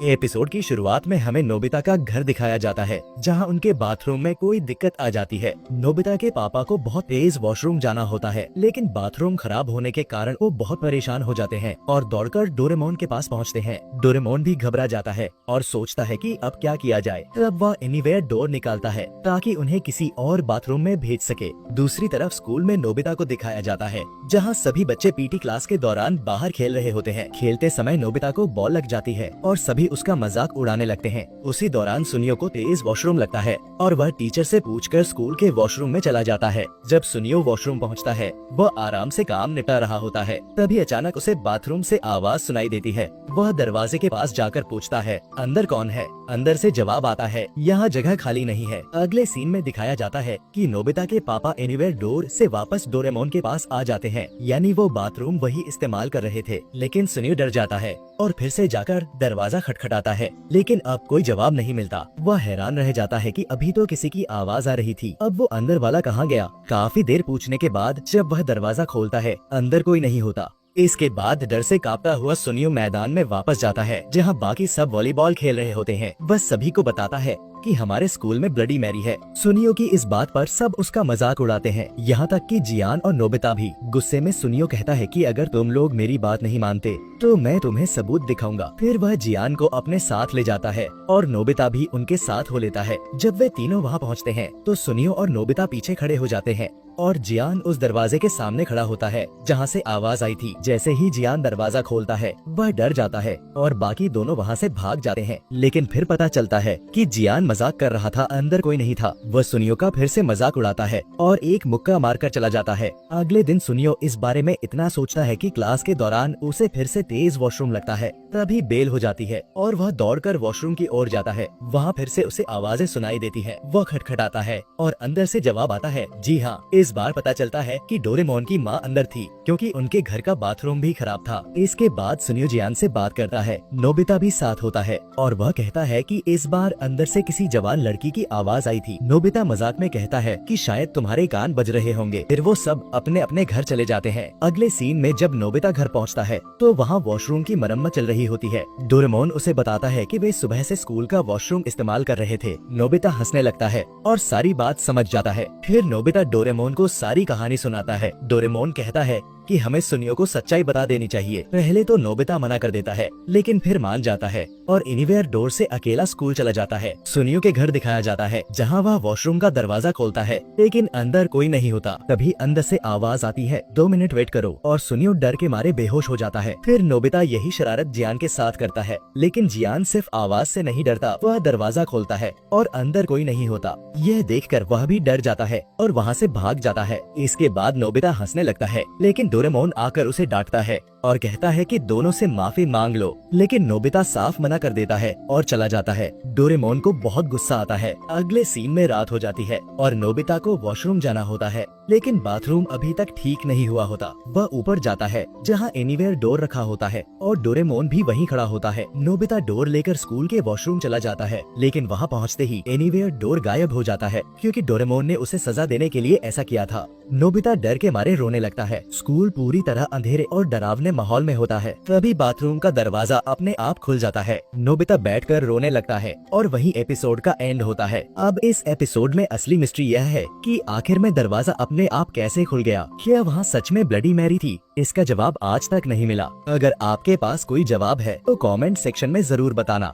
Episode की शुरुआत में हमें नोबिता का घर दिखाया जाता है, जहां उनके बाथरूम में कोई दिक्कत आ जाती है। नोबिता के पापा को बहुत तेज वॉशरूम जाना होता है, लेकिन बाथरूम खराब होने के कारण वो बहुत परेशान हो जाते हैं और दौड़कर डोरेमोन के पास पहुंचते हैं। डोरेमोन भी घबरा जाता है और सोचता है कि अब क्या किया जाए। तब वह एनीवेयर डोर निकालता है ताकि उन्हें किसी और बाथरूम में भेज सके। दूसरी तरफ स्कूल में नोबिता को दिखाया जाता है, जहाँ सभी बच्चे पीटी क्लास के दौरान बाहर खेल रहे होते हैं। खेलते समय नोबिता को बॉल लग जाती है और सभी उसका मजाक उड़ाने लगते हैं। उसी दौरान सुनियो को तेज वॉशरूम लगता है और वह टीचर से पूछकर स्कूल के वॉशरूम में चला जाता है। जब सुनियो वॉशरूम पहुंचता है, वह आराम से काम निपटा रहा होता है। तभी अचानक उसे बाथरूम से आवाज सुनाई देती है। वह दरवाजे के पास जाकर पूछता है, अंदर कौन है? अंदर से जवाब आता है, यहाँ जगह खाली नहीं है। अगले सीन में दिखाया जाता है कि नोबिता के पापा एनीवेयर डोर से वापस डोरेमोन के पास आ जाते हैं, यानी वो बाथरूम वही इस्तेमाल कर रहे थे। लेकिन सुनियो डर जाता है और फिर से जाकर दरवाजा खटखटाता है, लेकिन अब कोई जवाब नहीं मिलता। वह हैरान रह जाता है कि अभी तो किसी की आवाज आ रही थी, अब वो अंदर वाला कहाँ गया? काफी देर पूछने के बाद जब वह दरवाजा खोलता है, अंदर कोई नहीं होता। इसके बाद डर से कांपता हुआ सुनियो मैदान में वापस जाता है, जहां बाकी सब वॉलीबॉल खेल रहे होते हैं। वह सभी को बताता है कि हमारे स्कूल में ब्लडी मैरी है। सुनियो की इस बात पर सब उसका मजाक उड़ाते हैं, यहाँ तक कि जियान और नोबिता भी। गुस्से में सुनियो कहता है कि अगर तुम लोग मेरी बात नहीं मानते तो मैं तुम्हें सबूत दिखाऊंगा। फिर वह जियान को अपने साथ ले जाता है और नोबिता भी उनके साथ हो लेता है। जब वे तीनों वहाँ पहुँचते हैं तो सुनियो और नोबिता पीछे खड़े हो जाते हैं और जियान उस दरवाजे के सामने खड़ा होता है जहाँ से आवाज आई थी। जैसे ही जियान दरवाजा खोलता है, वह डर जाता है और बाकी दोनों वहाँ से भाग जाते हैं। लेकिन फिर पता चलता है कि जियान मजाक कर रहा था, अंदर कोई नहीं था। वह सुनियो का फिर से मजाक उड़ाता है और एक मुक्का मारकर चला जाता है। अगले दिन सुनियो इस बारे में इतना सोचता है कि क्लास के दौरान उसे फिर से तेज वॉशरूम लगता है। तभी बेल हो जाती है और वह दौड़कर वॉशरूम की ओर जाता है। वहाँ फिर से उसे आवाजें सुनाई देती है। वह खटखटाता है और अंदर से जवाब आता है, जी हाँ। इस बार पता चलता है कि डोरेमोन की माँ अंदर थी, क्योंकि उनके घर का बाथरूम भी खराब था। इसके बाद सुनियो जियान से बात करता है। नोबिता भी साथ होता है और वह कहता है कि इस बार अंदर से किसी जवान लड़की की आवाज आई थी। नोबिता मजाक में कहता है कि शायद तुम्हारे कान बज रहे होंगे। फिर वो सब अपने अपने घर चले जाते हैं। अगले सीन में जब नोबिता घर पहुँचता है तो वहाँ वॉशरूम की मरम्मत चल रही होती है। डोरेमोन उसे बताता है कि वे सुबह से स्कूल का वॉशरूम इस्तेमाल कर रहे थे। नोबिता हंसने लगता है और सारी बात समझ जाता है। फिर नोबिता डोरेमोन को सारी कहानी सुनाता है। डोरेमोन कहता है कि हमें सुनियो को सच्चाई बता देनी चाहिए। पहले तो नोबिता मना कर देता है, लेकिन फिर मान जाता है और एनीवेयर डोर से अकेला स्कूल चला जाता है। सुनियो के घर दिखाया जाता है, जहां वह वॉशरूम का दरवाजा खोलता है, लेकिन अंदर कोई नहीं होता। तभी अंदर से आवाज आती है, 2 मिनट वेट करो, और सुनियो डर के मारे बेहोश हो जाता है। फिर नोबिता यही शरारत जियान के साथ करता है, लेकिन जियान सिर्फ आवाज से नहीं डरता। वह दरवाजा खोलता है और अंदर कोई नहीं होता। यह देखकर वह भी डर जाता है और वहाँ से भाग जाता है। इसके बाद नोबिता हंसने लगता है, लेकिन डोरेमोन आकर उसे डांटता है और कहता है कि दोनों से माफी मांग लो, लेकिन नोबिता साफ मना कर देता है और चला जाता है। डोरेमोन को बहुत गुस्सा आता है। अगले सीन में रात हो जाती है और नोबिता को वॉशरूम जाना होता है, लेकिन बाथरूम अभी तक ठीक नहीं हुआ होता। वह ऊपर जाता है जहां एनीवेयर डोर रखा होता है और डोरेमोन भी वहीं खड़ा होता है। नोबिता डोर लेकर स्कूल के वॉशरूम चला जाता है, लेकिन वहां पहुंचते ही एनीवेयर डोर गायब हो जाता है, क्योंकि डोरेमोन ने उसे सजा देने के लिए ऐसा किया था। नोबिता डर के मारे रोने लगता है। स्कूल पूरी तरह अंधेरे और डरावने माहौल में होता है। तभी बाथरूम का दरवाजा अपने आप खुल जाता है। नोबिता बैठकर रोने लगता है और वही एपिसोड का एंड होता है। अब इस एपिसोड में असली मिस्ट्री यह है कि आखिर में दरवाजा अपने आप कैसे खुल गया। क्या वहाँ सच में ब्लडी मैरी थी? इसका जवाब आज तक नहीं मिला। अगर आपके पास कोई जवाब है तो कमेंट सेक्शन में जरूर बताना।